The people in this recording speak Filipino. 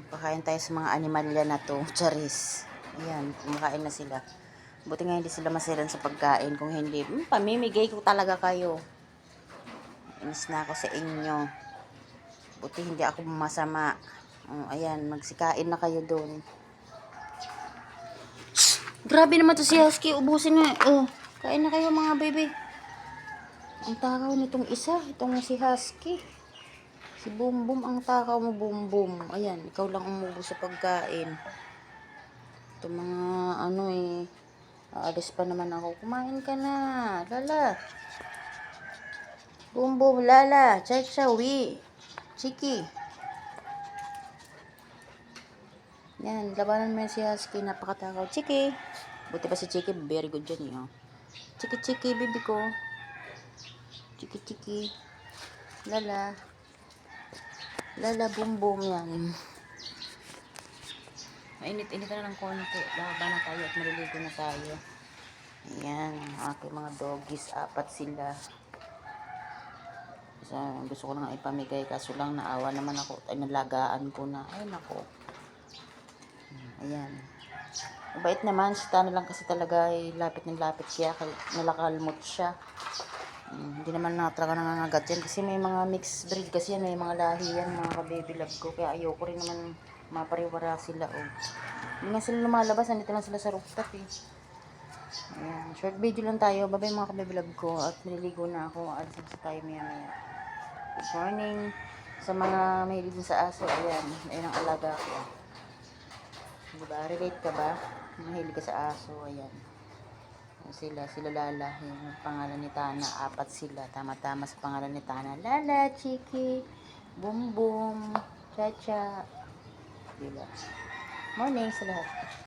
Pakain tayo sa mga animalya na to. Charis. Ayan, kumakain na sila. Buti nga hindi sila masiran sa pagkain. Kung hindi, pamimigay ko talaga kayo. Inis na ako sa inyo. Buti hindi ako masama. Ayan, magsikain na kayo doon. Grabe naman to si Husky. Ubusin na. Kain na kayo mga baby. Ang takaw nitong isa. Itong si Husky. Si Bumbum ang takaw mo, Bumbum. Ayan, ikaw lang umubos sa pagkain. Ito mga aalis pa naman ako. Kumain ka na. Lala. Bumbum, Lala. Chachawi. Chiki. Yan, labanan mo yan si Husky. Napakatakaw. Chiki. Buti pa si Chiki. Very good dyan eh. Chiki, Chiki, baby ko. Chiki, Chiki. Lala. Lala, Bumbum yan. Mainit-init na ng konti. Baba na tayo at maliligo na tayo. Ayan, ang aking mga doggies. 4 sila. Gusto ko lang ipamigay. Kaso lang naawa naman ako. Ay, nalagaan ko na. Ay, nako. Ayan. Mabait naman. Sita na lang kasi talaga ay lapit ng lapit. Kaya nalakalmot siya. Hindi naman talaga nangangagat yan. Kasi may mga mixed breed kasi yan. May mga lahi yan. Mga ka-baby love ko. Kaya ayoko rin naman mapariwara sila. Hindi nga sila lumalabas. Nandito lang sila sa rooftop eh. Ayan. Short video lang tayo. Babay mga ka-baby love ko. At nililigo na ako. Alis na tayo maya maya. Good morning. Sa mga mahilig sa aso. Ayan. Ayan ang alaga ko. Diba? Relate ka ba? Mahilig ka sa aso. Ayan. Sila Lala, yung pangalan ni Tana, 4 sila, tama-tama sa pangalan ni Tana. Lala, Chiki, Bumbum, Chacha, diba? Morning sa lahat.